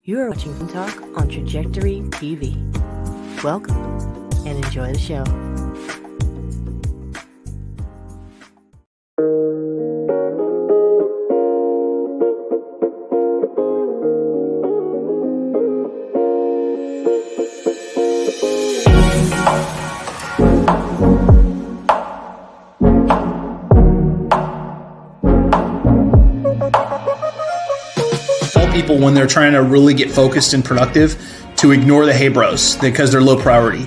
You're watching FEM Talk on Trajectory TV. Welcome and enjoy the show. People, when they're trying to really get focused and productive, to ignore the hey bros because they're low priority.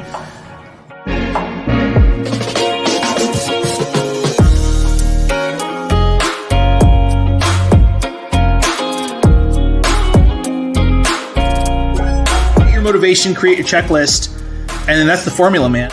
Your motivation, create your checklist, and then that's the formula, man.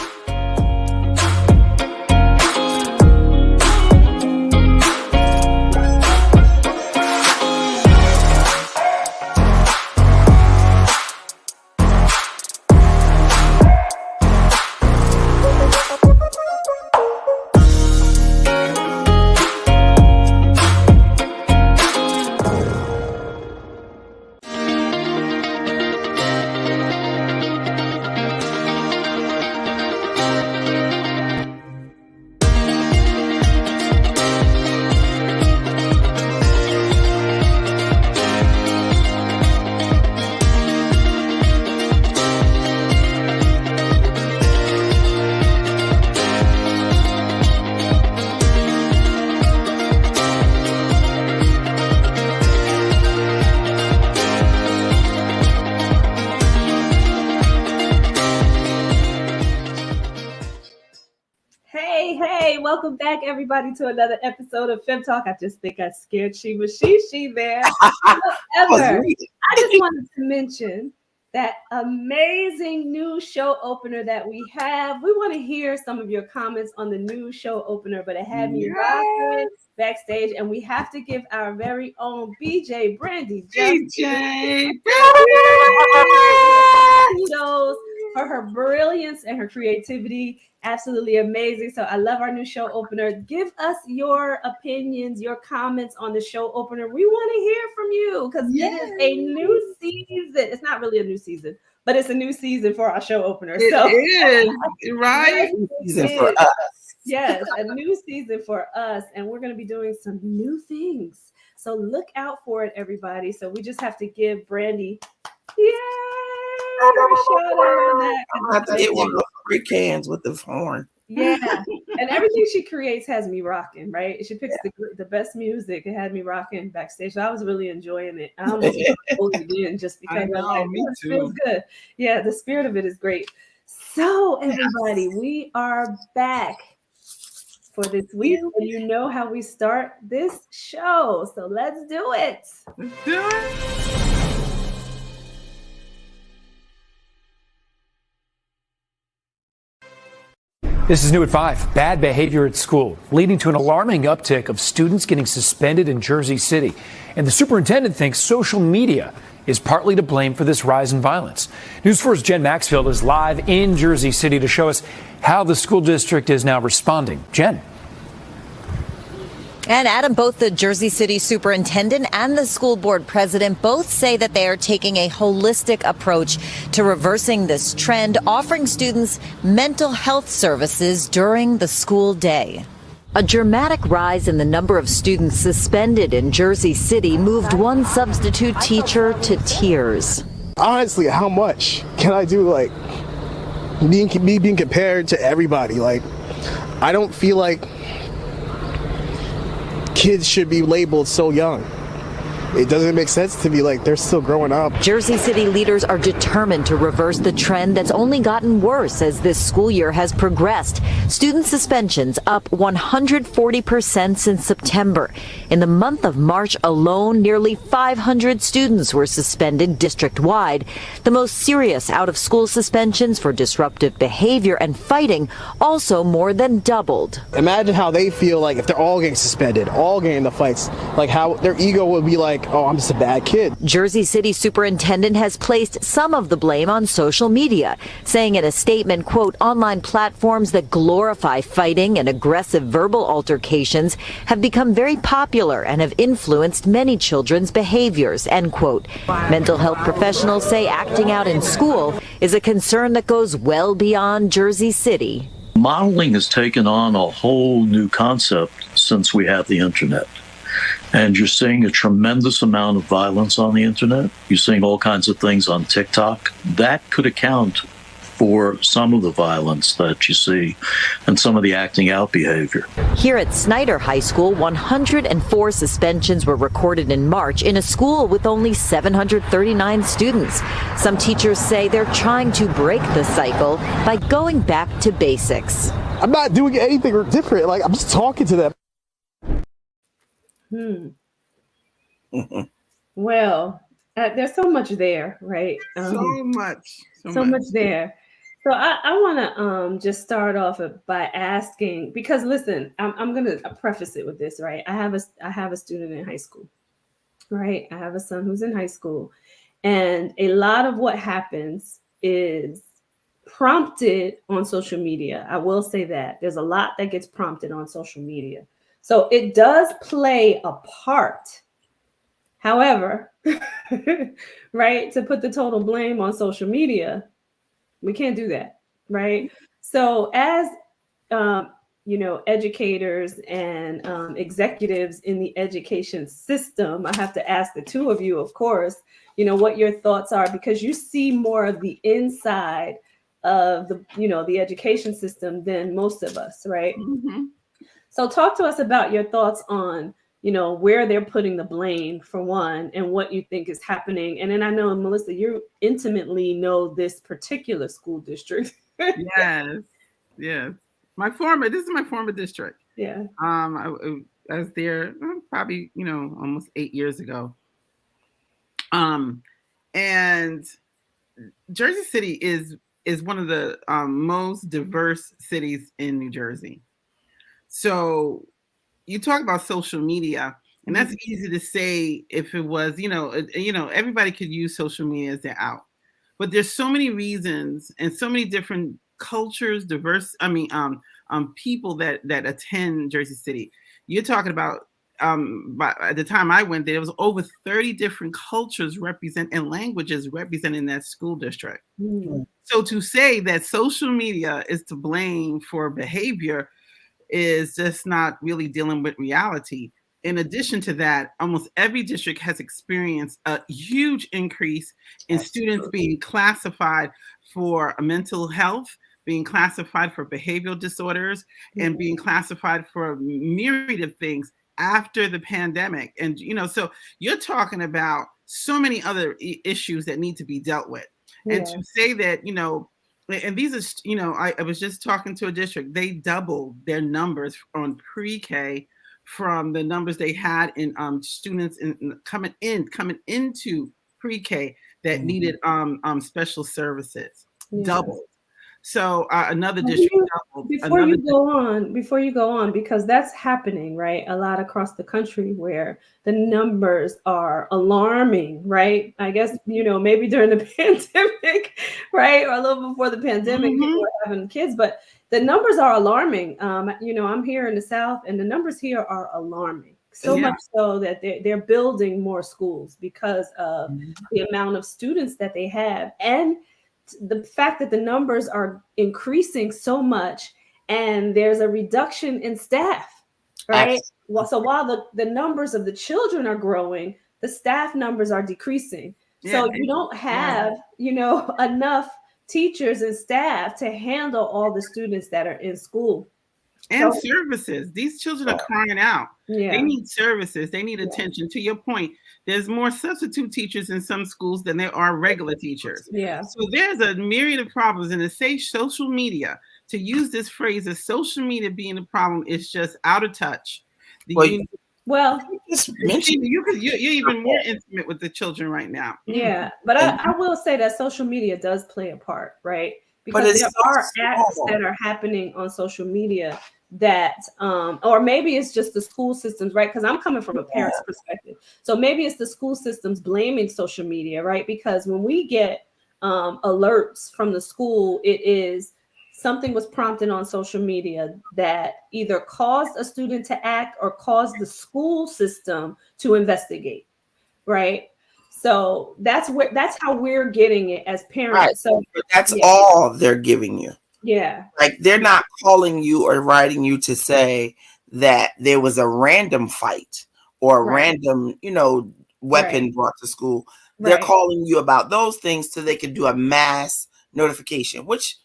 Welcome back, everybody, to another episode of FEM Talk. I just think I scared Shema She She there. However, I just wanted to mention that amazing new show opener that we have. We want to hear some of your comments on the new show opener, but it had me rocking backstage, and we have to give our very own BJ Brandy kudos for her brilliance and her creativity. Absolutely amazing. So I love our new show opener. Give us your opinions, your comments on the show opener. We want to hear from you because it is a new season. It's not really a new season, but it's a new season for our show opener. So It is, right? For us. Yes, a new season for us. And we're going to be doing some new things. So look out for it, everybody. So we just have to give Brandy, I have to hit one of those free cans with the horn. Yeah, and everything she creates has me rocking, right? She picks the best music. It had me rocking backstage. So I was really enjoying it. I almost pulled it in just because it feels good. Yeah, the spirit of it is great. So everybody, we are back for this week. And you know how we start this show. So let's do it. Let's do it. This is new at 5. Bad behavior at school, leading to an alarming uptick of students getting suspended in Jersey City. And the superintendent thinks social media is partly to blame for this rise in violence. News 4's Jen Maxfield is live in Jersey City to show us how the school district is now responding. Jen. And Adam, both the Jersey City superintendent and the school board president both say that they are taking a holistic approach to reversing this trend, offering students mental health services during the school day. A dramatic rise in the number of students suspended in Jersey City moved one substitute teacher to tears. Honestly, how much can I do, like, me being compared to everybody? Like, I don't feel like kids should be labeled so young. It doesn't make sense to me. Like, they're still growing up. Jersey City leaders are determined to reverse the trend that's only gotten worse as this school year has progressed. Student suspensions up 140% since September. In the month of March alone, nearly 500 students were suspended district-wide. The most serious out-of-school suspensions for disruptive behavior and fighting also more than doubled. Imagine how they feel like if they're all getting suspended, all getting the fights, like how their ego would be like, like, oh, I'm just a bad kid. Jersey City superintendent has placed some of the blame on social media, saying in a statement, quote, online platforms that glorify fighting and aggressive verbal altercations have become very popular and have influenced many children's behaviors, end quote. Mental health professionals say acting out in school is a concern that goes well beyond Jersey City. Modeling has taken on a whole new concept since we have the internet. And you're seeing a tremendous amount of violence on the internet. You're seeing all kinds of things on TikTok. That could account for some of the violence that you see and some of the acting out behavior. Here at Snyder High School, 104 suspensions were recorded in March in a school with only 739 students. Some teachers say they're trying to break the cycle by going back to basics. I'm not doing anything different. Like, I'm just talking to them. Well, there's so much there, right? So much there. So I want to just start off by asking, because listen, I'm going to preface it with this, right? I have a student in high school, right? I have a son who's in high school, and a lot of what happens is prompted on social media. I will say that there's a lot that gets prompted on social media. So it does play a part. However, right, to put the total blame on social media, we can't do that, right? So as, educators and executives in the education system, I have to ask the two of you, of course, what your thoughts are, because you see more of the inside of the education system than most of us, right? Mm-hmm. So talk to us about your thoughts on where they're putting the blame, for one, and what you think is happening. And then I know, Melissa, you intimately know this particular school district. Yes. This is my former district. Yeah. I was there probably, almost 8 years ago. And Jersey City is one of the most diverse cities in New Jersey. So you talk about social media, and that's easy to say if it was, everybody could use social media as their out. But there's so many reasons and so many different cultures, people that attend Jersey City. You're talking about, at the time I went there was over 30 different cultures and languages represented in that school district. Mm. So to say that social media is to blame for behavior is just not really dealing with reality. In addition to that, almost every district has experienced a huge increase in students being classified for mental health, being classified for behavioral disorders, and being classified for a myriad of things after the pandemic. And, so you're talking about so many other issues that need to be dealt with. Yeah. And to say that, and these are, I was just talking to a district, they doubled their numbers on pre-K from the numbers they had in students coming into pre-K that needed special services. Yeah. Doubled. So another district doubled. Before you go on, because that's happening, right? A lot across the country where the numbers are alarming, right? I guess, maybe during the pandemic, right? Or a little before the pandemic, people were having kids, but the numbers are alarming. I'm here in the South, and the numbers here are alarming. So much so that they're building more schools because of the amount of students that they have, and the fact that the numbers are increasing so much, and there's a reduction in staff, right? Well, so while the numbers of the children are growing, the staff numbers are decreasing. So you don't have, enough teachers and staff to handle all the students that are in school. And services. These children are crying out. Yeah. They need services. They need attention. To your point, there's more substitute teachers in some schools than there are regular teachers. Yeah. So there's a myriad of problems. And to say social media, to use this phrase of social media being a problem is just out of touch. You're even more intimate with the children right now. Yeah. But I will say that social media does play a part, right? Because there are acts that are happening on social media that, or maybe it's just the school systems, right? Because I'm coming from a parent's perspective. So maybe it's the school systems blaming social media, right? Because when we get alerts from the school, it is something was prompted on social media that either caused a student to act or caused the school system to investigate, right? So that's how we're getting it as parents. Right. So but that's all they're giving you. Yeah. Like they're not calling you or writing you to say that there was a random fight or a random, weapon brought to school. They're calling you about those things so they can do a mass notification, which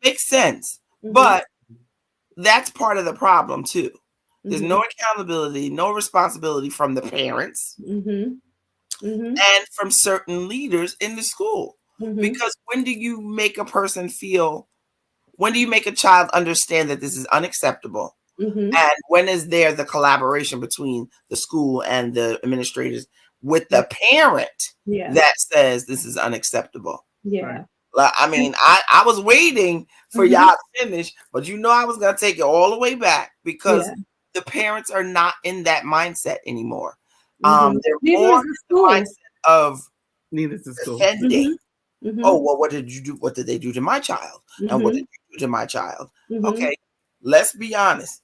makes sense. But that's part of the problem too. There's no accountability, no responsibility from the parents and from certain leaders in the school. Because when do you make a person feel, when do you make a child understand that this is unacceptable? And when is there the collaboration between the school and the administrators with the parent that says this is unacceptable? Yeah. I mean, I was waiting for y'all to finish, but I was going to take it all the way back because the parents are not in that mindset anymore. They're more in the mindset of defending. Oh, well, what did you do? What did they do to my child? And what did you do to my child? Okay, let's be honest.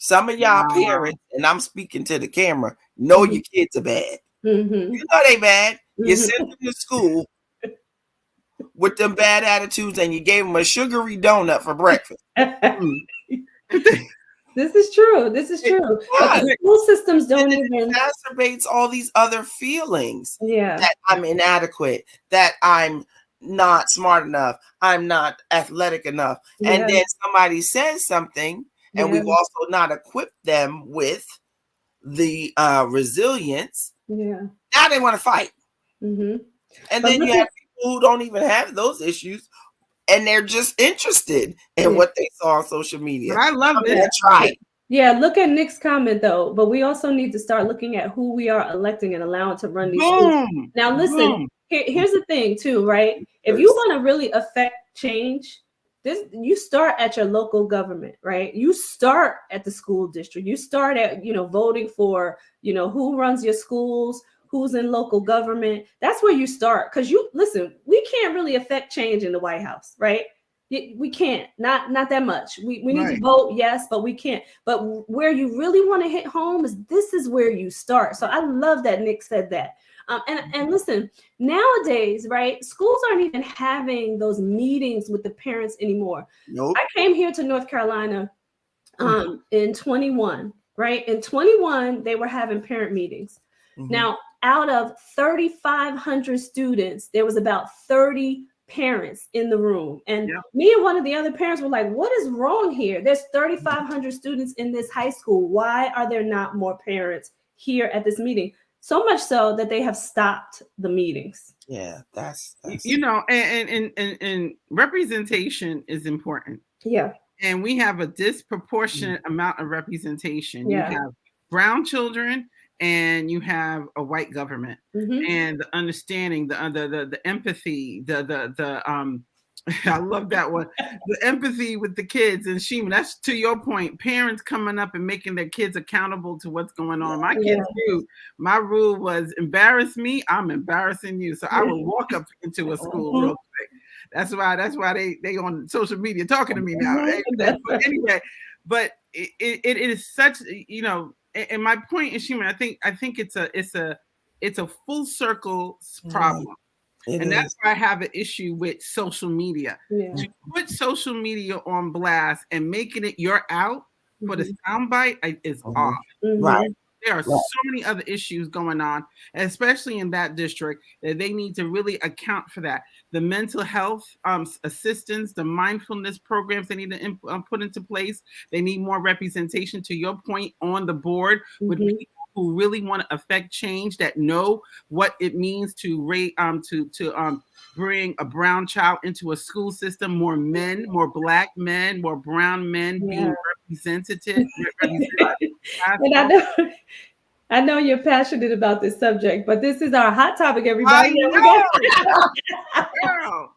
Some of y'all parents, and I'm speaking to the camera, know your kids are bad. You know they bad. You sent them to school with them bad attitudes and you gave them a sugary donut for breakfast. This is true. This is true. But the school systems don't even exacerbates all these other feelings. Yeah. That I'm inadequate, that I'm not smart enough, I'm not athletic enough. And then somebody says something and we've also not equipped them with the resilience. Yeah. Now they want to fight. And then you have people who don't even have those issues and they're just interested in what they saw on social media. But I love this. That's right. Yeah, look at Nick's comment though, but we also need to start looking at who we are electing and allowing to run these schools. Now listen, here's the thing too, right? If you want to really affect change, you start at your local government, right? You start at the school district. You start at, voting for, who runs your schools, who's in local government. That's where you start. Because we can't really affect change in the White House, right? We can't, not that much. We need to vote, yes, but we can't. But where you really want to hit home this is where you start. So I love that Nick said that. And listen, nowadays, right, schools aren't even having those meetings with the parents anymore. Nope. I came here to North Carolina in 21, right? In 21, they were having parent meetings. Now, out of 3,500 students, there was about 30 parents in the room. And me and one of the other parents were like, what is wrong here? There's 3,500 students in this high school. Why are there not more parents here at this meeting? So much so that they have stopped the meetings. Yeah, that's and representation is important. Yeah. And we have a disproportionate amount of representation. Yeah. You have brown children and you have a white government, and the understanding, the empathy, I love that one. The empathy with the kids. And Shema, that's to your point, parents coming up and making their kids accountable to what's going on. My kids do. My rule was embarrass me, I'm embarrassing you. So I would walk up into a school real quick. That's why they on social media talking to me now. But anyway, but it is such, and my point is, Shema, I think it's a full circle problem. And that's why I have an issue with social media. To put social media on blast and making it your out for the soundbite is off. Right. There are so many other issues going on, especially in that district, that they need to really account for that. The mental health assistance, the mindfulness programs they need to put into place. They need more representation, to your point, on the board with people who really want to affect change, that know what it means to bring a brown child into a school system. More men, more black men, more brown men being representative. And I know you're passionate about this subject, but this is our hot topic, everybody.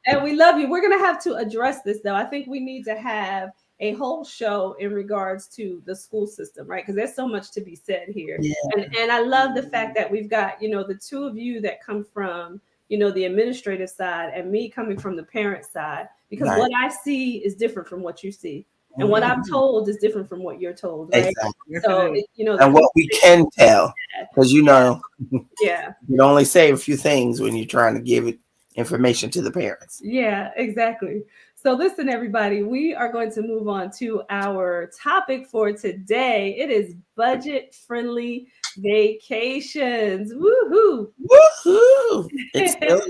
And we love you. We're going to have to address this, though. I think we need to have a whole show in regards to the school system, right? Because there's so much to be said here. Yeah. And I love the fact that we've got, the two of you that come from, the administrative side and me coming from the parent side, because Right. what I see is different from what you see. And what I'm told is different from what you're told, right? Exactly. So, and what we can tell, because yeah. you only say a few things when you're trying to give it information to the parents. Yeah, exactly. So listen, everybody, we are going to move on to our topic for today. It is budget-friendly vacations. Woohoo! Woohoo! It's still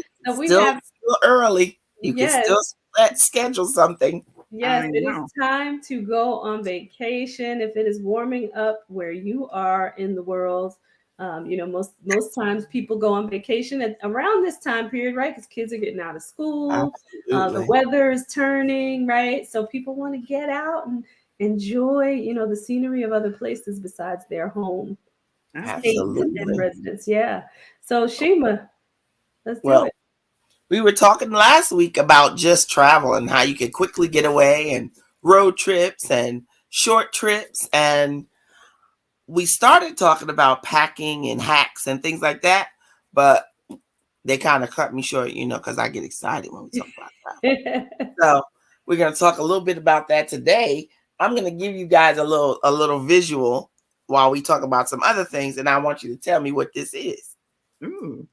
early. You can still schedule something. Yes, it is time to go on vacation. If it is warming up where you are in the world, most times people go on vacation around this time period, right? Because kids are getting out of school, the weather is turning, right? So people want to get out and enjoy, the scenery of other places besides their home. Absolutely. And residence, yeah. So Shema, let's do it. We were talking last week about just travel and how you can quickly get away and road trips and short trips. And we started talking about packing and hacks and things like that, but they kind of cut me short, because I get excited when we talk about travel. So we're going to talk a little bit about that today. I'm going to give you guys a little visual while we talk about some other things, and I want you to tell me what this is. Ooh.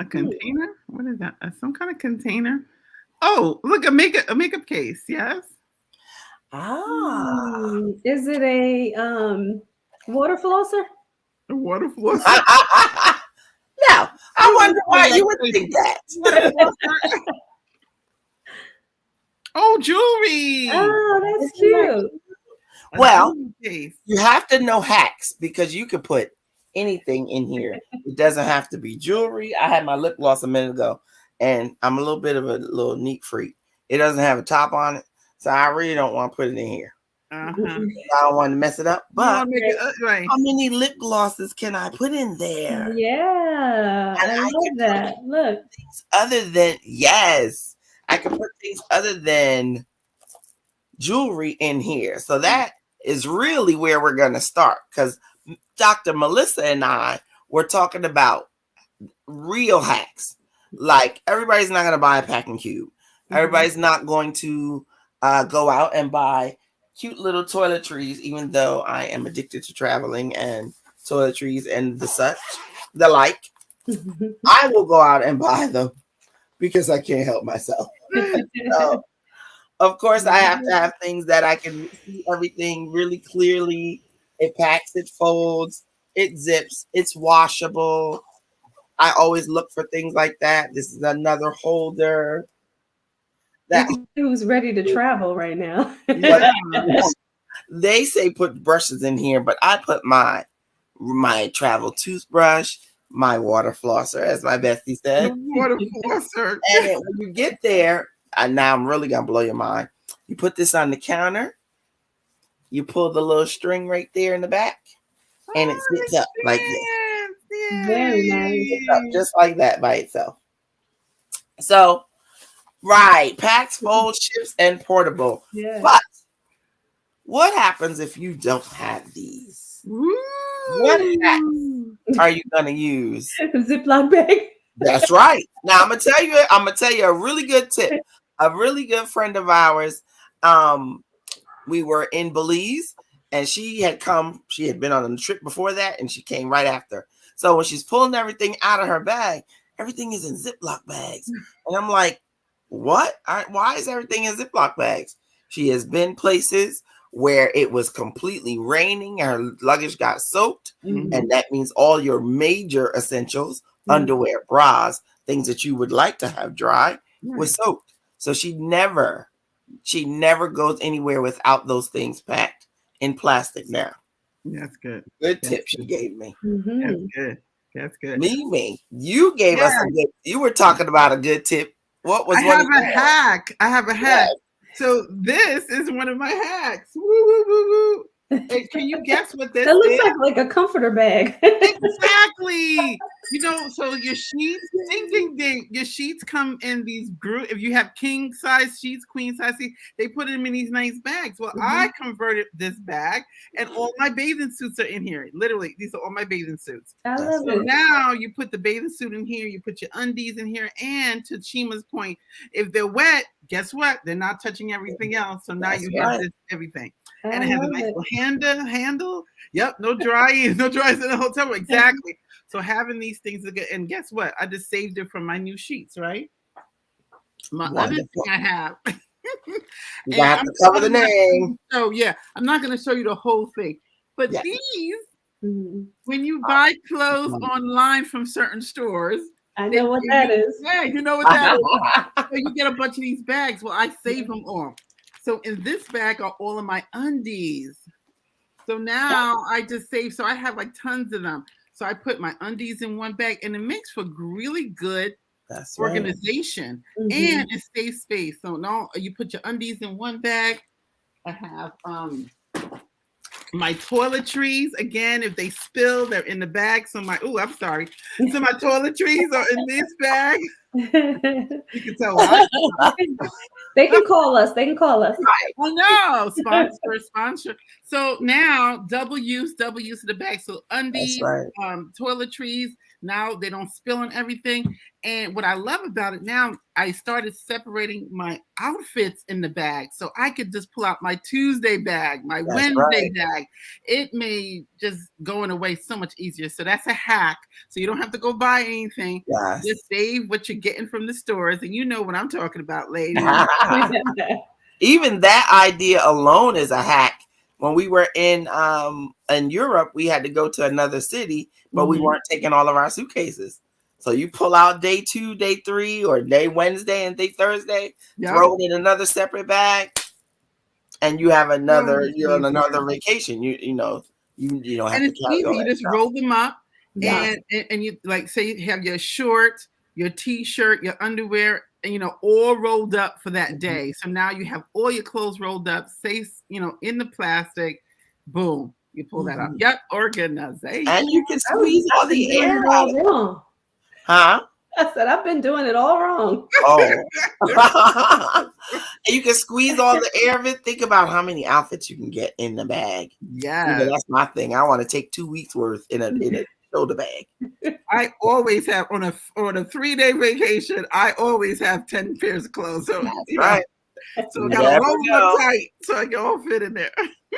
A container? What is that? Some kind of container? Oh, look, a makeup case. Yes. Is it a water flosser? A water flosser? No, I wonder why you would think that. Oh, jewelry. Oh, that's cute. Well, you have to know hacks because you could put anything in here. It doesn't have to be jewelry. I had my lip gloss a minute ago, and I'm a little bit of a little neat freak. It doesn't have a top on it, so I really don't want to put it in here. I don't want to mess it up. But how many lip glosses can I put in there? Yeah, and I love that. Look, things other than I can put things other than jewelry in here. So that is really where we're going to start, because Dr. Melissa and I were talking about real hacks. Like, everybody's not going to buy a packing cube. Everybody's not going to go out and buy cute little toiletries, even though I am addicted to traveling and toiletries and the like. I will go out and buy them because I can't help myself. So, of course, I have to have things that I can see everything really clearly. It packs, it folds, it zips, it's washable. I always look for things like that. This is another holder. Who's ready to travel right now? They say put brushes in here, but I put my travel toothbrush, my water flosser, as my bestie said. Water flosser. And when you get there, and now I'm really gonna blow your mind. You put this on the counter. You pull the little string right there in the back, and it sits up like this. Very nice. It's up just like that by itself. So, right, packs, fold, ships, and portable. Yeah. But what happens if you don't have these? What hacks are you gonna use? Ziploc bag. That's right. Now I'm gonna tell you a really good tip. A really good friend of ours. We were in Belize, and she had been on a trip before that, and she came right after. So when she's pulling everything out of her bag, everything is in Ziploc bags. And I'm like, what? Why is everything in Ziploc bags? She has been places where it was completely raining, and her luggage got soaked. And that means all your major essentials, underwear, bras, things that you would like to have dry, was soaked. So she never goes anywhere without those things packed in plastic now. That's good. Good tip she gave me. That's good. That's good. Me. You gave us a good. You were talking about a good tip. What was I have a hack. I have a hack. So this is one of my hacks. Woo, woo, woo, woo. And can you guess what this That looks is? like a comforter bag. Exactly. So your sheets, ding, ding, ding. Your sheets come in these group. If you have king size sheets, queen size sheets, they put them in these nice bags. Well, I converted this bag, and all my bathing suits are in here. Literally, these are all my bathing suits. I love So it. now you put the bathing suit in here, you put your undies in here, and to Chima's point, if they're wet, guess what? They're not touching everything else. So now you have this everything. And it has a nice little handle. Yep, no drying, no drying in the hotel room. Exactly. So having these things are good. And guess what? I just saved it from my new sheets, right? My other thing I have. You have to cover the name. So yeah, I'm not going to show you the whole thing. But these, when you buy clothes online from certain stores, I know what that is. Yeah, you know what that is. So you get a bunch of these bags. Well, I save them all. So in this bag are all of my undies. So now I just save. So I have like tons of them. So I put my undies in one bag, and it makes for really good organization, and it saves space. So now you put your undies in one bag. I have my toiletries. Again, if they spill, they're in the bag. So I'm sorry. So my toiletries are in this bag. You can tell. They can call us. They can call us. I know. Sponsor. So now double use of the bag. So undies, toiletries. Now they don't spill on everything. And what I love about it now, I started separating my outfits in the bag. So I could just pull out my Tuesday bag, my Wednesday bag. It made just going away so much easier. So that's a hack. So you don't have to go buy anything. Yes. Just save what you're getting from the stores. And you know what I'm talking about, ladies. Even that idea alone is a hack. When we were in Europe, we had to go to another city, but we weren't taking all of our suitcases. So you pull out day 2, day 3, or day Wednesday and day Thursday, throw it in another separate bag, and you have you're on another vacation. You don't have and to it's carry easy. all You that just stuff. roll them up, and you like say you have your short, your t-shirt, your underwear, and all rolled up for that day. So now you have all your clothes rolled up, safe, in the plastic. Boom, you pull that up. Yep, organization. And you can squeeze all the air out of it. Huh? I said I've been doing it all wrong. Oh. And you can squeeze all the air of it. Think about how many outfits you can get in the bag. Yeah, that's my thing. I want to take 2 weeks worth in a shoulder bag. I always have on a 3-day vacation. I always have 10 pairs of clothes. So that's right. So I gotta roll them up tight so I can all fit in there.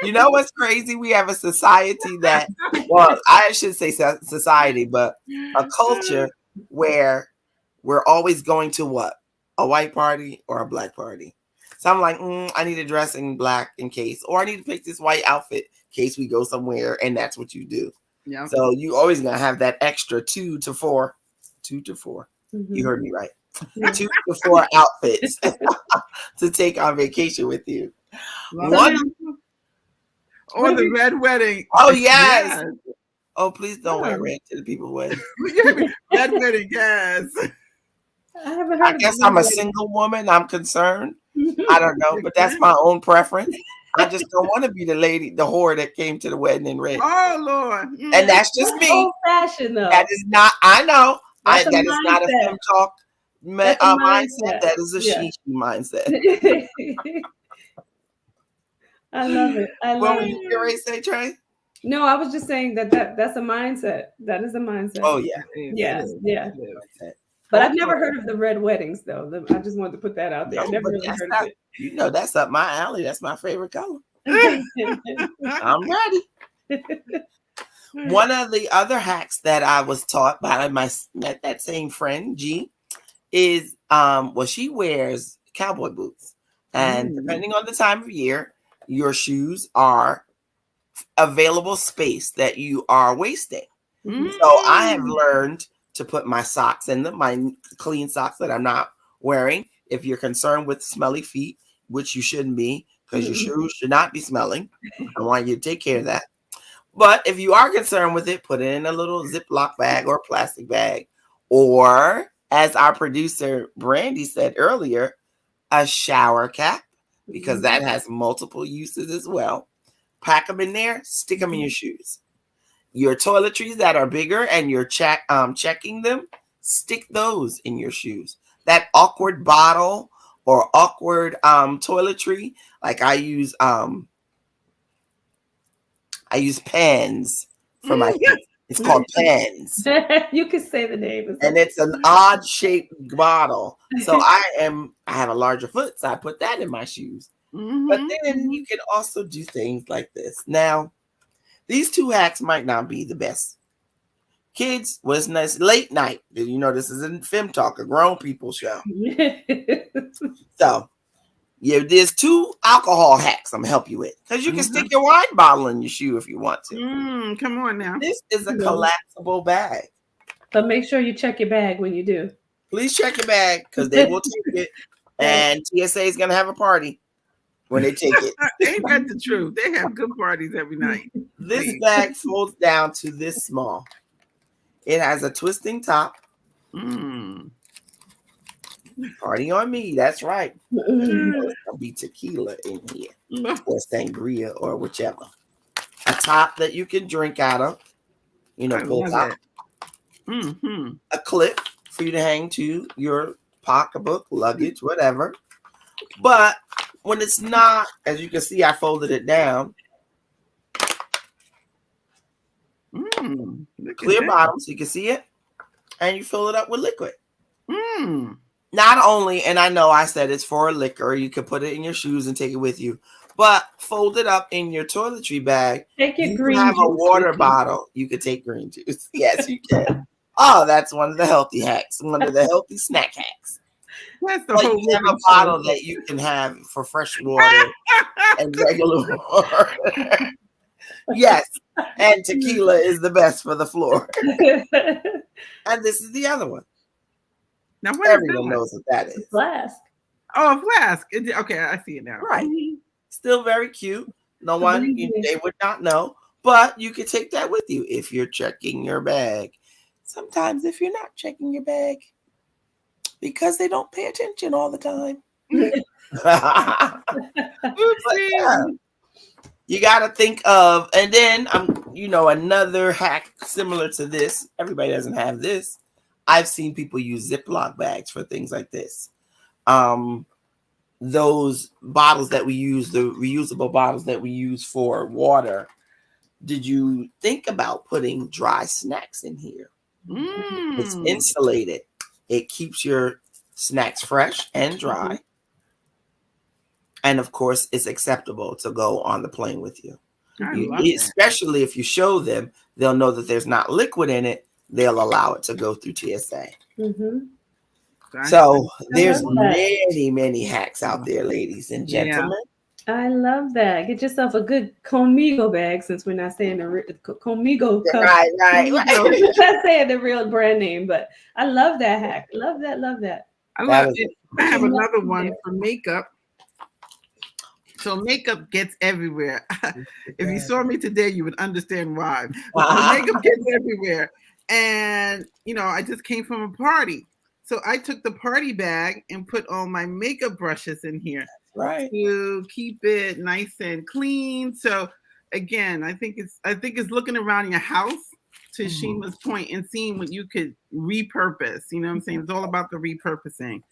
You know what's crazy? We have a society that, well, I should say society, but a culture where we're always going to what? A white party or a black party. So I'm like, I need to dress in black in case, or I need to pick this white outfit in case we go somewhere, and that's what you do. Yeah. So you always gonna have that extra 2 to 4. You heard me right. 2 to 4 outfits to take on vacation with you. Or the red wedding. Oh yes. Oh, please don't wear red to the people's wedding. Red wedding, yes. I guess I'm a single woman. I'm concerned. I don't know, but that's my own preference. I just don't want to be the whore that came to the wedding in red. Oh Lord. And that's just me. Old fashioned though. That is not. I know. That is not a FEM Talk mindset. That is a she mindset. I love it. What were you going to say, Trey? No, I was just saying that's a mindset. That is a mindset. Oh yeah. Yeah. But I've never heard of the red weddings though. I just wanted to put that out there. I never really heard of it. That's up my alley. That's my favorite color. I'm ready. One of the other hacks that I was taught by that same friend, G, is she wears cowboy boots. And depending on the time of year, your shoes are available space that you are wasting. So I have learned to put my socks in them, my clean socks that I'm not wearing. If you're concerned with smelly feet, which you shouldn't be, because your shoes should not be smelling. I want you to take care of that. But if you are concerned with it, put it in a little Ziploc bag or plastic bag. Or, as our producer Brandy said earlier, a shower cap, because that has multiple uses as well. pack them in there, stick them in your shoes. Your toiletries that are bigger and you're checking them, stick those in your shoes. That awkward bottle or awkward toiletry, like I use pens for my kids. It's called pens. You can say the name. And it's an odd shaped bottle. So I have a larger foot, so I put that in my shoes. But then you can also do things like this. Now, these two hacks might not be the best. Kids, was nice late night. You know, this is a FEM Talk, a grown people show. So, yeah, there's 2 alcohol hacks I'm gonna help you with. Because you can stick your wine bottle in your shoe if you want to. Come on now. This is a collapsible bag. But make sure you check your bag when you do. Please check your bag because they will take it. And TSA is gonna have a party when they take it. Ain't that the truth? They have good parties every night. This bag folds down to this small. It has a twisting top. Party on me. That's right. There's gonna be tequila in here, or sangria, or whichever. A top that you can drink out of. You know, full top. A clip for you to hang to your pocketbook, luggage, whatever. But when it's not, as you can see, I folded it down. Clear bottom so you can see it, and you fill it up with liquid. Not only, and I know I said it's for liquor, you can put it in your shoes and take it with you, but fold it up in your toiletry bag. Take your you green have a juice water with you. bottle. You could take green juice. Yes, you can. Oh, that's one of the healthy hacks. One of the healthy snack hacks. That's the But whole you have a bottle that you can have for fresh water and regular water. Yes, and tequila is the best for the floor. And this is the other one. Now, what everyone knows what that is. Flask. Oh, a flask. Okay, I see it now. Right. Still very cute. No one, they would not know. But you could take that with you if you're checking your bag. Sometimes if you're not checking your bag, because they don't pay attention all the time. You got to think of, and then another hack similar to this. Everybody doesn't have this. I've seen people use Ziploc bags for things like this. Those bottles that we use, the reusable bottles that we use for water. Did you think about putting dry snacks in here? It's insulated. It keeps your snacks fresh and dry. And of course, it's acceptable to go on the plane with you. Especially if you show them, they'll know that there's not liquid in it. They'll allow it to go through TSA. So there's many, many hacks out there, ladies and gentlemen. I love that. Get yourself a good Conmigo bag, since we're not saying the Conmigo. Right. We're not saying the real brand name, but I love that hack. Love that. I love it. I have another one for makeup. So makeup gets everywhere. If you saw me today, you would understand why. Makeup gets everywhere. And, I just came from a party. So I took the party bag and put all my makeup brushes in here. Right. To keep it nice and clean. So again, I think it's looking around your house, to Shema's point, and seeing what you could repurpose. You know what I'm saying? It's all about the repurposing.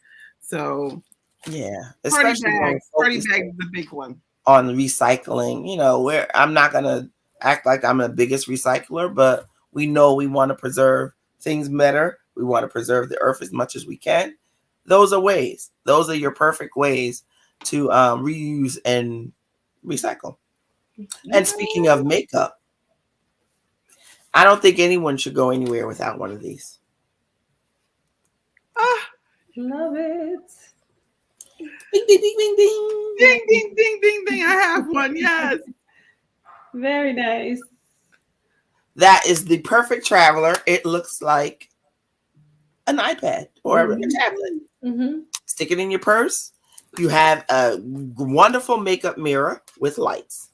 So yeah, party bag is the big one. On recycling, where I'm not gonna act like I'm the biggest recycler, but we know we want to preserve things better. We want to preserve the earth as much as we can. Those are ways. Those are your perfect ways to reuse and recycle. And speaking of makeup, I don't think anyone should go anywhere without one of these. Love it. Ding, ding, ding, ding, ding. Ding, ding, ding, ding, ding. I have one, yes. Very nice. That is the perfect traveler. It looks like an iPad or a tablet. Stick it in your purse. You have a wonderful makeup mirror with lights.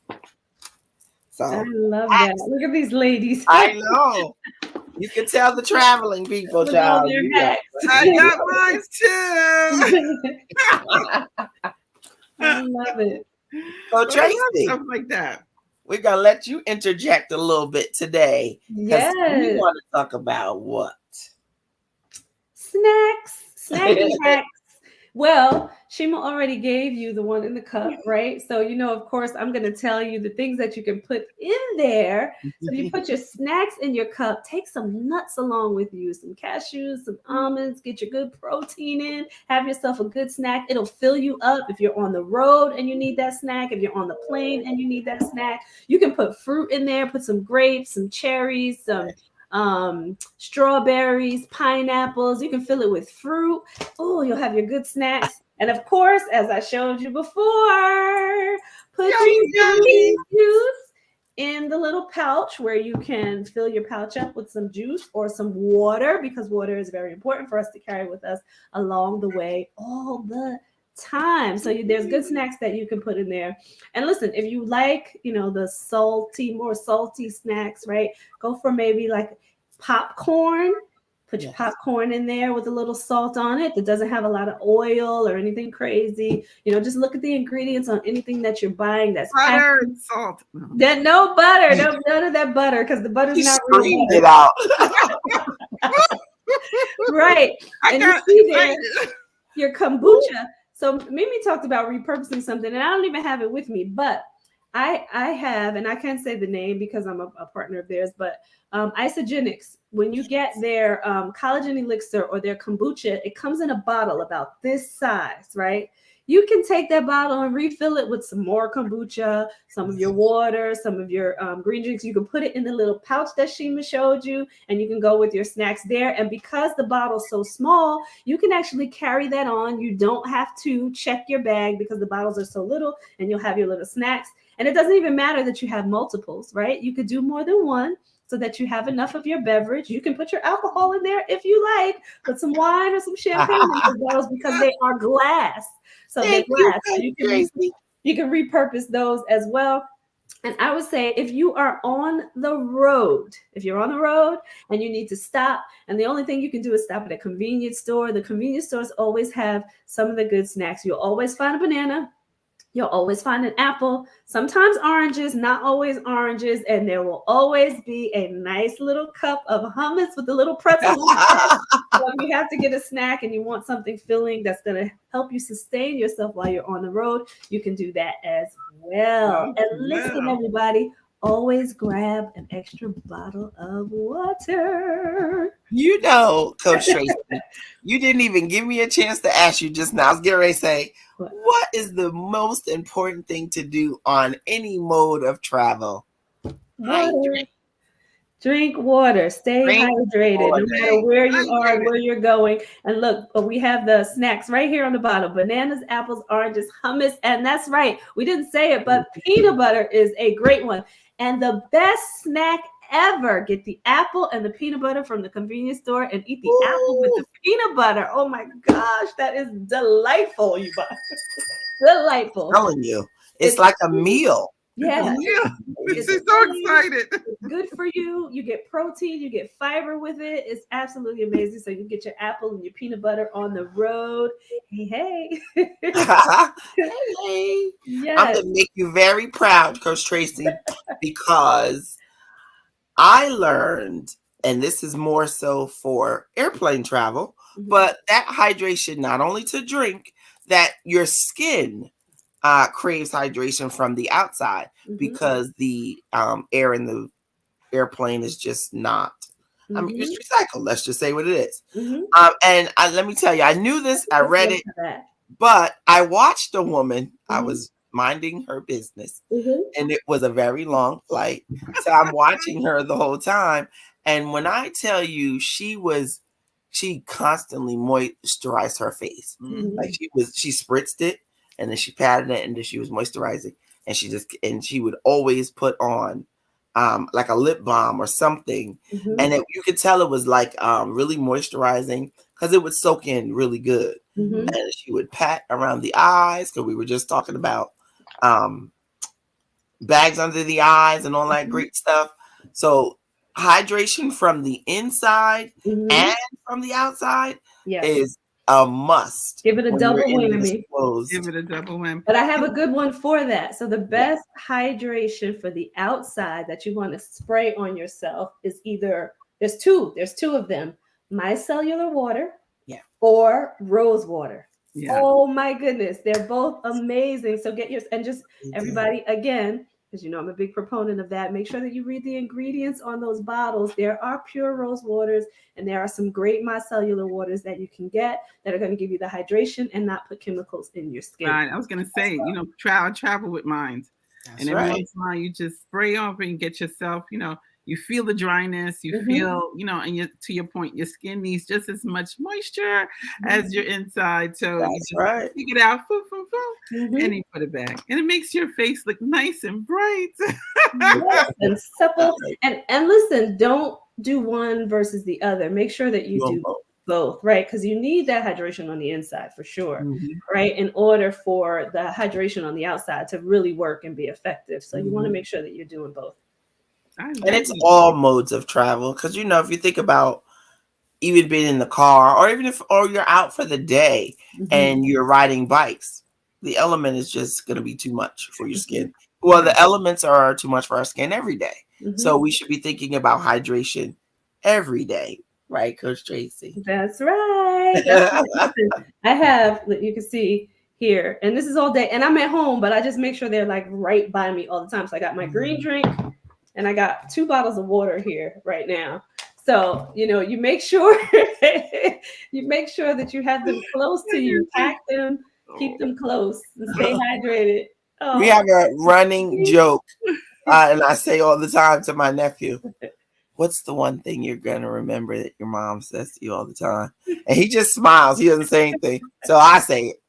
So I love that. Look at these ladies. I know. You can tell the traveling people, child. I got mine too. I love it. So Tracy, stuff like that. we're gonna let you interject a little bit today. Yes. We want to talk about what? Snacks. Snacky hacks. Well, Shema already gave you the one in the cup, right? So, of course, I'm going to tell you the things that you can put in there. So you put your snacks in your cup, take some nuts along with you, some cashews, some almonds, get your good protein in, have yourself a good snack. It'll fill you up if you're on the road and you need that snack. If you're on the plane and you need that snack, you can put fruit in there, put some grapes, some cherries, some strawberries, pineapples. You can fill it with fruit. Oh, you'll have your good snacks. And of course, as I showed you before, put your juice in the little pouch where you can fill your pouch up with some juice or some water, because water is very important for us to carry with us along the way all the time. So there's good snacks that you can put in there. And listen, if you like, the more salty snacks, right? Go for maybe like popcorn. Put your popcorn in there with a little salt on it that doesn't have a lot of oil or anything crazy. Just look at the ingredients on anything that you're buying. That's butter and salt. No butter, none of that butter, because the butter's not really it out. Right. And you see there your kombucha. So Mimi talked about repurposing something, and I don't even have it with me, but I have, and I can't say the name because I'm a partner of theirs, but Isogenics, when you get their collagen elixir or their kombucha, it comes in a bottle about this size, right? You can take that bottle and refill it with some more kombucha, some of your water, some of your green drinks. You can put it in the little pouch that Shema showed you, and you can go with your snacks there. And because the bottle's so small, you can actually carry that on. You don't have to check your bag because the bottles are so little, and you'll have your little snacks. And it doesn't even matter that you have multiples, right? You could do more than one so that you have enough of your beverage. You can put your alcohol in there if you like, put some wine or some champagne in those bottles because they are glass. So they're glass. So you can repurpose those as well. And I would say if you are on the road, and you need to stop, and the only thing you can do is stop at a convenience store. The convenience stores always have some of the good snacks. You'll always find a banana. You'll always find an apple, sometimes oranges, not always oranges, and there will always be a nice little cup of hummus with a little pretzel. So if you have to get a snack and you want something filling that's going to help you sustain yourself while you're on the road, you can do that as well. And listen, everybody, always grab an extra bottle of water. Coach Tracy, you didn't even give me a chance to ask you just now. I was getting ready to say, what is the most important thing to do on any mode of travel? Drink water. Stay hydrated, no matter where you are and where you're going. And look, we have the snacks right here on the bottom: bananas, apples, oranges, hummus. And that's right, we didn't say it, but peanut butter is a great one. And the best snack ever, get the apple and the peanut butter from the convenience store and eat the apple with the peanut butter. Oh my gosh, that is delightful, you guys. Delightful. I'm telling you, it's like a meal. Yeah. She's so excited. It's good for you. You get protein, you get fiber with it. It's absolutely amazing. So you get your apple and your peanut butter on the road. Hey. Hey. Yes. I'm going to make you very proud, Coach Tracy, because I learned, and this is more so for airplane travel, but that hydration, not only to drink, that your skin craves hydration from the outside because the air in the airplane is just not, it's recycled. Let's just say what it is. And let me tell you, I knew this, I read it, but I watched a woman, I was minding her business, and it was a very long flight. So I'm watching her the whole time. And when I tell you, she constantly moisturized her face. Like she spritzed it, and then she patted it, and then she was moisturizing, and she would always put on like a lip balm or something, and you could tell it was like really moisturizing because it would soak in really good. And she would pat around the eyes, because we were just talking about bags under the eyes and all that great stuff. So hydration from the inside and from the outside is a must. Give it a double whammy. Give it a double whammy. But I have a good one for that. So the best hydration for the outside that you want to spray on yourself is either there's two of them: micellar water, or rose water. Yeah. Oh my goodness, they're both amazing. So get yours, and just everybody again, because you know I'm a big proponent of that. Make sure that you read the ingredients on those bottles. There are pure rose waters, and there are some great micellar waters that you can get that are going to give you the hydration and not put chemicals in your skin. Right. I was going to say, you know, travel with mine, and every once in a while you just spray off and get yourself, you know. You feel the dryness, you feel, you know, and to your point, your skin needs just as much moisture as your inside. So you just take it out, and you put it back. And it makes your face look nice and bright. Yes, and supple. And listen, don't do one versus the other. Make sure that you do both, right? Because you need that hydration on the inside for sure, right? In order for the hydration on the outside to really work and be effective. So you want to make sure that you're doing both. And it's all modes of travel, because you know, if you think about even being in the car, or even if you're out for the day and you're riding bikes, the element is just going to be too much for your skin. Well, the elements are too much for our skin every day, so we should be thinking about hydration every day, right, Coach Tracy? That's right. I have, you can see here, and this is all day, and I'm at home, but I just make sure they're like right by me all the time. So I got my green drink. And I got 2 bottles of water here right now. So, you know, you make sure that you have them close to you, pack them, keep them close, and stay hydrated. We have a running joke, and I say all the time to my nephew, what's the one thing you're going to remember that your mom says to you all the time? And he just smiles. He doesn't say anything. So I say it.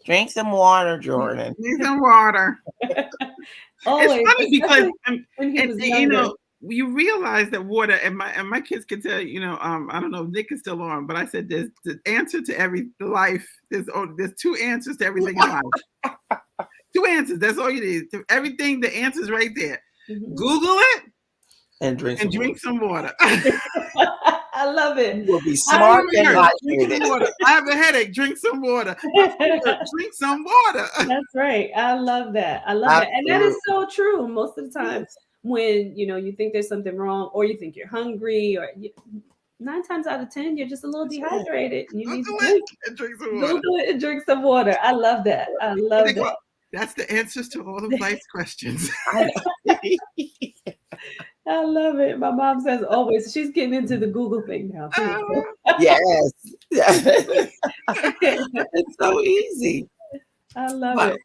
Drink some water, Jordan. Drink some water. Always. It's funny because you know, you realize that water, and my kids can tell you know, I don't know if Nick is still on, but I said there's the answer to every life. There's 2 answers to everything in life. 2 answers. That's all you need. To everything, the answer's right there. Google it and drink some water. I love it. You will be smart and hydrated. I have a headache. Drink some water. Drink some water. That's right. I love that. I love that. And that is so true. Most of the time when, you know, you think there's something wrong, or you think you're hungry, or 9 times out of 10, you're just a little dehydrated. And you need to drink some water. Google it and drink some water. I love that. I love that. That's the answers to all of life's questions. I love it. My mom says always. She's getting into the Google thing now too. Yes. It's so easy. I love it.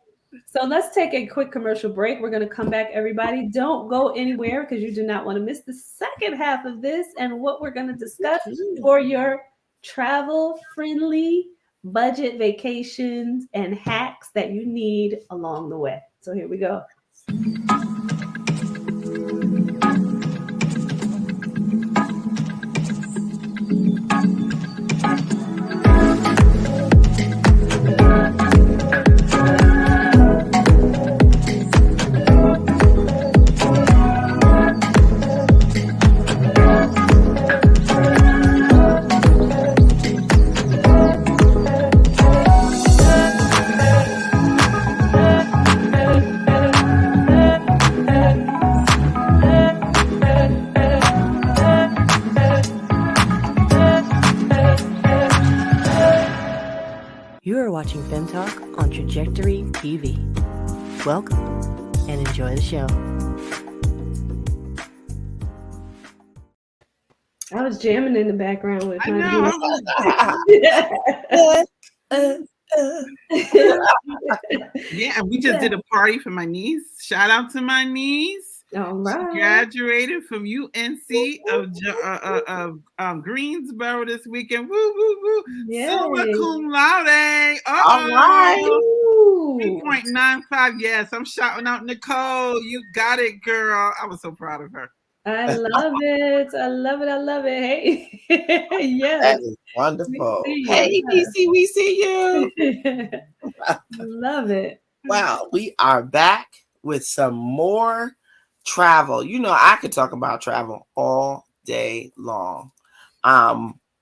So let's take a quick commercial break. We're going to come back, everybody. Don't go anywhere, because you do not want to miss the second half of this and what we're going to discuss for your travel-friendly budget vacations and hacks that you need along the way. So here we go. You are watching FEM Talk on Trajectory TV. Welcome and enjoy the show. I was jamming in the background with my Yeah, and we just did a party for my niece. Shout out to my niece. All right. She graduated from UNC of Greensboro this weekend. Woo, woo, woo. Summa cum laude. All right. 3.95. Yes, I'm shouting out Nicole. You got it, girl. I was so proud of her. I love it. I love it. I love it. Hey, yes. That is wonderful. Hey, DC, we see you. Love it. Wow, we are back with some more travel. You know, I could talk about travel all day long.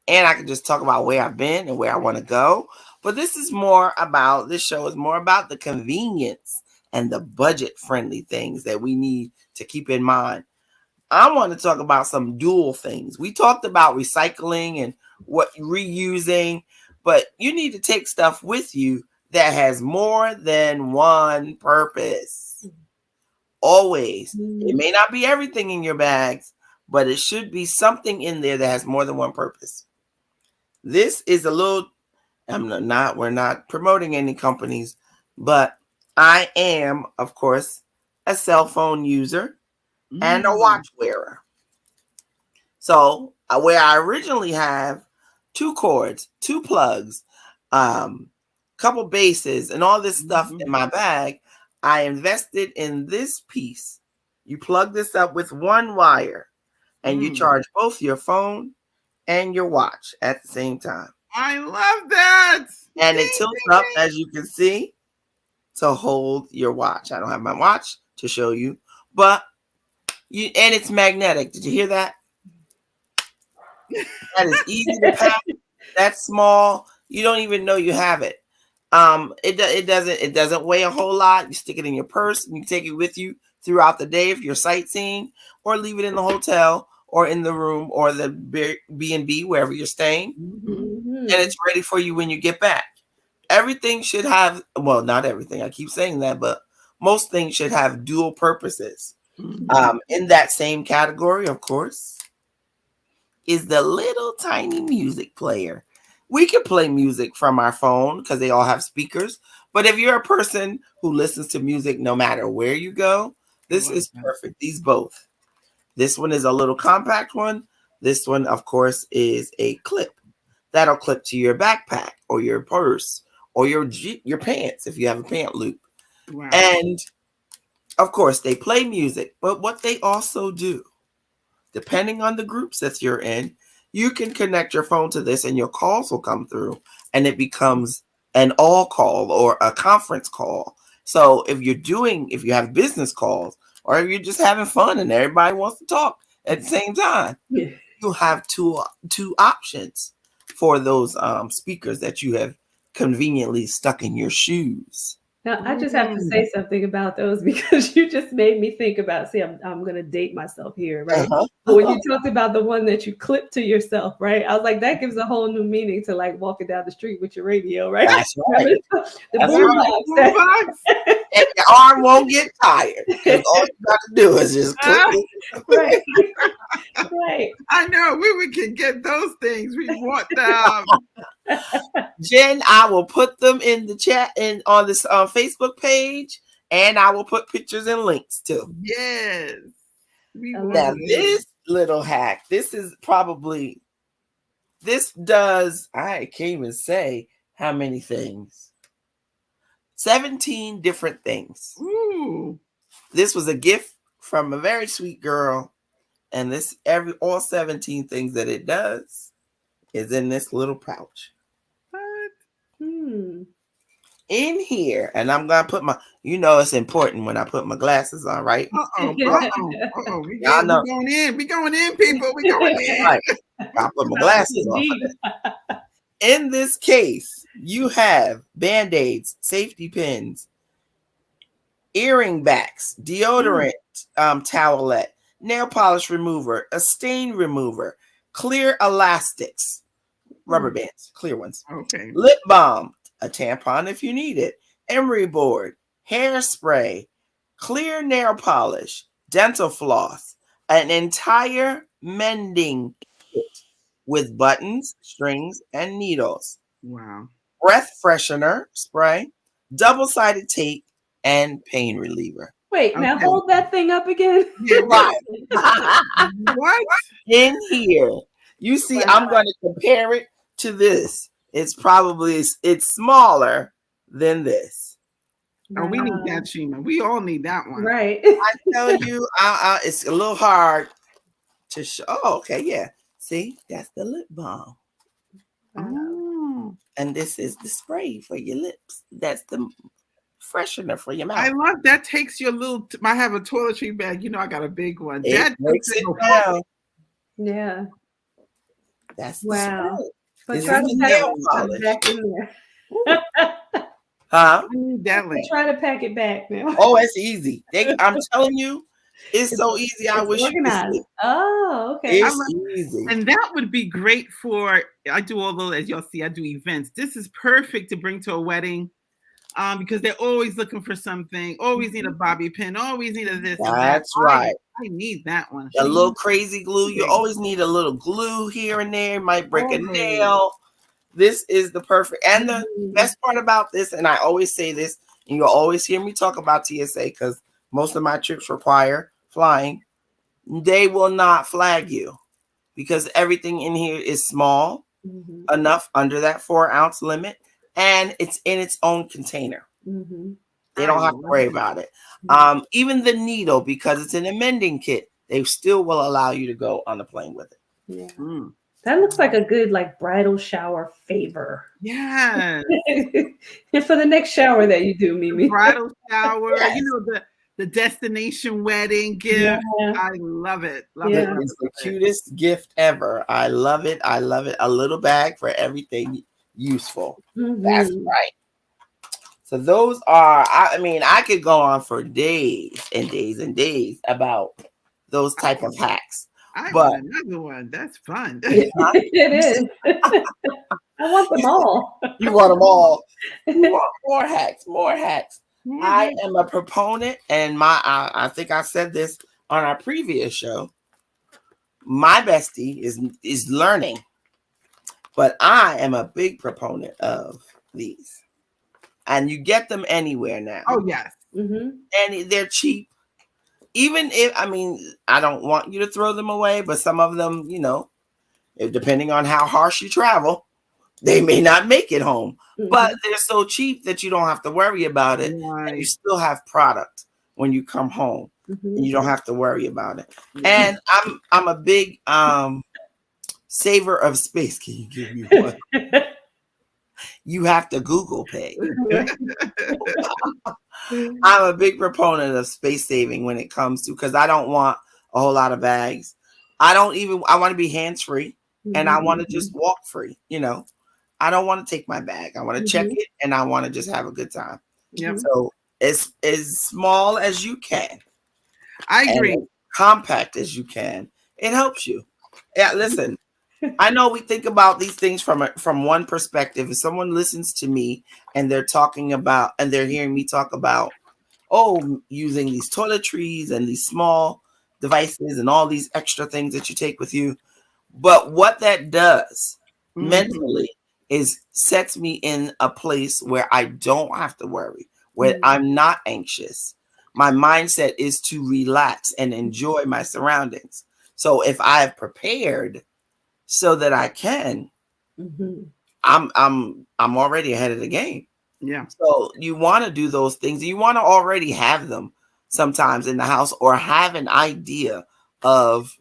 and I can just talk about where I've been and where I want to go. But this show is more about the convenience and the budget-friendly things that we need to keep in mind. I want to talk about some dual things. We talked about recycling and what reusing, but you need to take stuff with you that has more than one purpose. Always. It may not be everything in your bags, but it should be something in there that has more than one purpose. This is a little, we're not promoting any companies, but I am, of course, a cell phone user and a watch wearer. So where I originally have 2 cords, 2 plugs, couple bases, and all this stuff in my bag, I invested in this piece. You plug this up with 1 wire, and you charge both your phone and your watch at the same time. I love that. And it tilts up, as you can see, to hold your watch. I don't have my watch to show you, but and it's magnetic. Did you hear that? That is easy to pack. That's small. You don't even know you have it. It doesn't weigh a whole lot. You stick it in your purse and you take it with you throughout the day if you're sightseeing, or leave it in the hotel or in the room or the B&B, wherever you're staying. And it's ready for you when you get back. Everything should have, well, not everything. I keep saying that, but most things should have dual purposes. In that same category, of course, is the little tiny music player. We can play music from our phone because they all have speakers. But if you're a person who listens to music no matter where you go, this is perfect. These both. This one is a little compact one. This one, of course, is a clip. That'll clip to your backpack or your purse or your pants if you have a pant loop. Wow. And, of course, they play music. But what they also do, depending on the groups that you're in, you can connect your phone to this and your calls will come through and it becomes an all call or a conference call. So if you have business calls or if you're just having fun and everybody wants to talk at the same time, you'll have two options for those speakers that you have conveniently stuck in your shoes. Now, I just have to say something about those because you just made me think about, I'm going to date myself here, right? But when you talked about the one that you clip to yourself, right? I was like, that gives a whole new meaning to like walking down the street with your radio, right? That's right. The boombox. And your arm won't get tired because all you got to do is just clip it. Right. Right. I know we can get those things. We want them. Jen, I will put them in the chat and on this Facebook page, and I will put pictures and links too. Yes. Now this little hack, I can't even say how many things. 17 different things. Ooh. This was a gift from a very sweet girl, and all 17 things that it does is in this little pouch. In here, and I'm gonna put it's important when I put my glasses on, right? We going in, people. We going in. Right. I put my glasses on. In this case, you have Band-Aids, safety pins, earring backs, deodorant, towelette, nail polish remover, a stain remover, clear elastics, rubber bands, clear ones. Okay. Lip balm, a tampon if you need it, emery board, hairspray, clear nail polish, dental floss, an entire mending kit with buttons, strings, and needles. Wow. Breath freshener spray, double-sided tape, and pain reliever. Wait, now hold that thing up again. Right. What? In here. You see, I'm going to compare it to this. It's smaller than this. Oh, we need that, Shema. We all need that one. Right. I tell you, it's a little hard to show. Oh, okay, yeah. See, that's the lip balm. Oh. And this is the spray for your lips. That's the freshener for your mouth. I love that. Takes your little. I have a toiletry bag. I got a big one. It That breaks it down. Yeah. That's the wow. spray. But This try is to the pack nail it polish. back in there. Huh? I need that link. Try to pack it back now. Oh, it's easy. I'm telling you, it's so easy. I wish organized. you could see. Oh, okay. It's easy. And that would be great for, I do all those, as y'all see, I do events. This is perfect to bring to a wedding because they're always looking for something, always need a bobby pin, always need a this and that. That's right. I need that one. A little crazy glue. You always need a little glue here and there. Might break a nail. This is the perfect. And the best part about this, and I always say this, and you'll always hear me talk about TSA because most of my trips require flying. They will not flag you because everything in here is small enough under that 4-ounce limit, and it's in its own container. They don't have to worry about it. Even the needle, because it's an amending kit, they still will allow you to go on the plane with it. Yeah. That looks like a good bridal shower favor. Yeah. And for the next shower that you do, Mimi. Bridal shower, the destination wedding gift. Yeah. I love it. It's the cutest gift ever. I love it. I love it. A little bag for everything useful. That's right. So those are, I could go on for days and days and days about those type of hacks. I want another one. That's fun. It is. I want them all. You want them all. You want more hacks, more hacks. I am a proponent, and I think I said this on our previous show. My bestie is learning, but I am a big proponent of these. And you get them anywhere now. Oh, yes. Mm-hmm. And they're cheap. Even if, I don't want you to throw them away, but some of them, depending on how harsh you travel, they may not make it home. Mm-hmm. But they're so cheap that you don't have to worry about it. Right. And you still have product when you come home. Mm-hmm. And you don't have to worry about it. Mm-hmm. And I'm a big saver of space. Can you give me one? You have to Google Pay. I'm a big proponent of space saving when it comes to, because I don't want a whole lot of bags. I want to be hands-free and I want to just walk free. I don't want to take my bag. I want to check it and I want to just have a good time. Yep. So as small as you can. I agree. And compact as you can. It helps you. Yeah, listen. I know we think about these things from one perspective. If someone listens to me and they're hearing me talk about, using these toiletries and these small devices and all these extra things that you take with you. But what that does mentally is sets me in a place where I don't have to worry, where I'm not anxious. My mindset is to relax and enjoy my surroundings. So if I have prepared so that I can, I'm already ahead of the game. Yeah. So you want to do those things. You want to already have them sometimes in the house, or have an idea of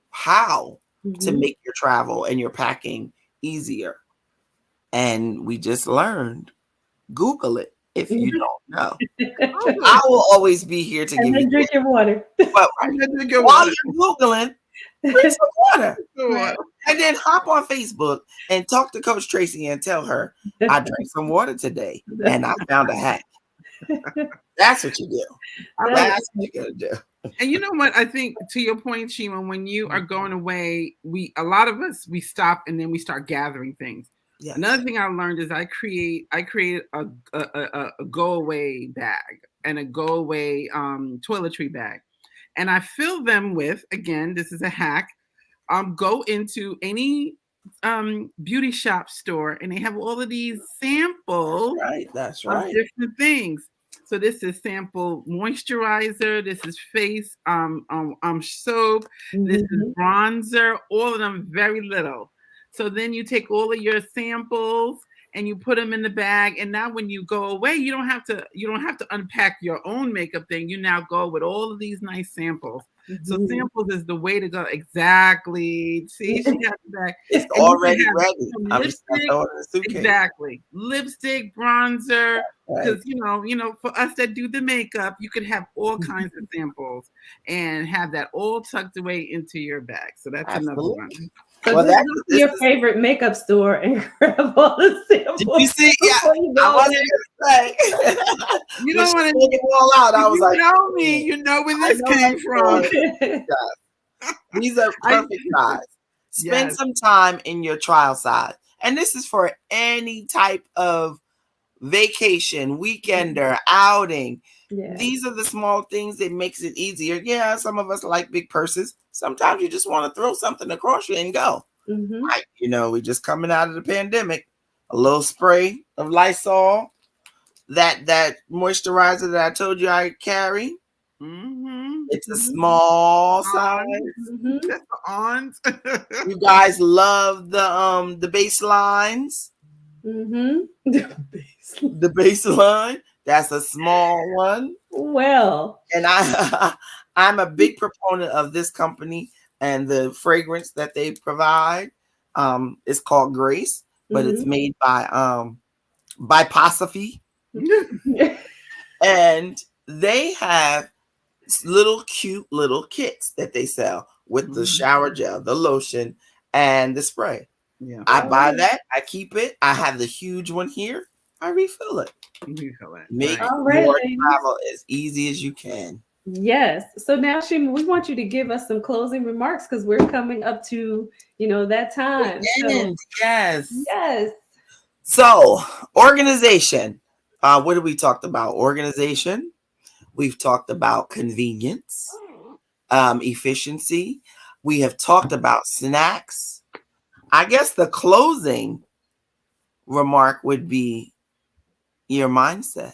how to make your travel and your packing easier. And we just learned, Google it if you don't know. I will always be here to give you. Drink your water. But while you're Googling, drink some water. And then hop on Facebook and talk to Coach Tracy and tell her, I drank some water today and I found a hack. That's what you do. That's what you're going to do. And you know what? I think, to your point, Shema, when you are going away, a lot of us, we stop and then we start gathering things. Yes. Another thing I learned is I created a go away bag and a go away toiletry bag. And I fill them with, again, this is a hack. Go into any beauty shop store and they have all of these samples. Right, that's right. Of different things. So this is sample moisturizer. This is face soap. This is bronzer. All of them very little. So then you take all of your samples and you put them in the bag. And now when you go away, you don't have to unpack your own makeup thing. You now go with all of these nice samples. So samples is the way to go. Exactly. See, she got the bag. It's already ready. I'm just throwing it in the suitcase. Exactly. Lipstick, bronzer. Because for us that do the makeup, you could have all kinds of samples and have that all tucked away into your bag. So that's another one. So just go to your favorite makeup store and grab all the samples. Did you see? Yeah, I wasn't gonna say. You don't want to take it all out. I was like, know me. You know where this came from. These are perfect size. Spend some time in your trial size, and this is for any type of vacation, weekender, outing. These are the small things that makes it easier. Yeah, some of us like big purses. Sometimes you just want to throw something across you and go. Like, we just coming out of the pandemic. A little spray of Lysol, that moisturizer that I told you I carry. It's a small size. That's on. You guys love the baselines. The baseline. That's a small one. Well, and I'm a big proponent of this company and the fragrance that they provide. It's called Grace, but it's made by Posify. And they have cute little kits that they sell with the shower gel, the lotion, and the spray. I buy that. I keep it. I have the huge one here. I refill it. Make your travel as easy as you can. Yes. So now, Shema, we want you to give us some closing remarks because we're coming up to, that time. Yes. So, organization. What have we talked about? Organization. We've talked about convenience, efficiency. We have talked about snacks. I guess the closing remark would be your mindset.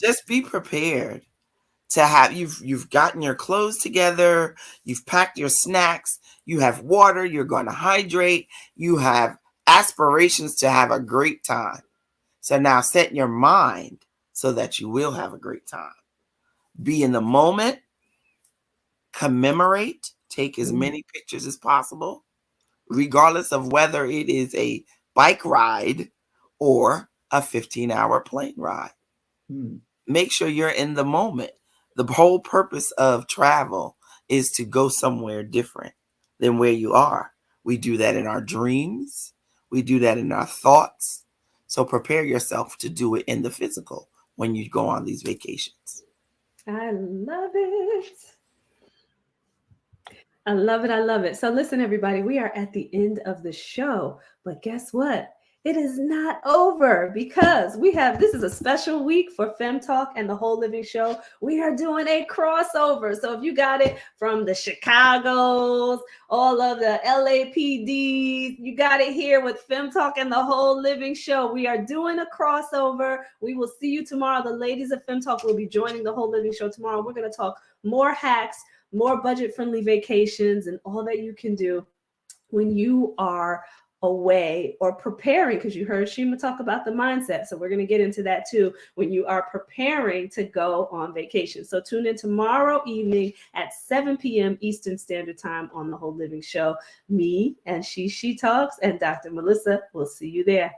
Just be prepared to have you've gotten your clothes together, you've packed your snacks, you have water, you're going to hydrate, you have aspirations to have a great time. So now set your mind so that you will have a great time. Be in the moment, commemorate, take as many pictures as possible, regardless of whether it is a bike ride or a 15-hour plane ride. Make sure you're in the moment. The whole purpose of travel is to go somewhere different than where you are. We do that in our dreams. We do that in our thoughts. So prepare yourself to do it in the physical when you go on these vacations. I love it. I love it. I love it. So listen, everybody, we are at the end of the show, but guess what? It is not over because this is a special week for FEM Talk and the Whole Living Show. We are doing a crossover. So if you got it from the Chicagos, all of the LAPDs, you got it here with FEM Talk and the Whole Living Show. We are doing a crossover. We will see you tomorrow. The ladies of FEM Talk will be joining the Whole Living Show tomorrow. We're going to talk more hacks, more budget-friendly vacations, and all that you can do when you are away or preparing, because you heard Shema talk about the mindset. So we're going to get into that too when you are preparing to go on vacation. So tune in tomorrow evening at 7 p.m. Eastern Standard Time on the Whole Living Show. Me and She Talks and Dr. Melissa will see you there.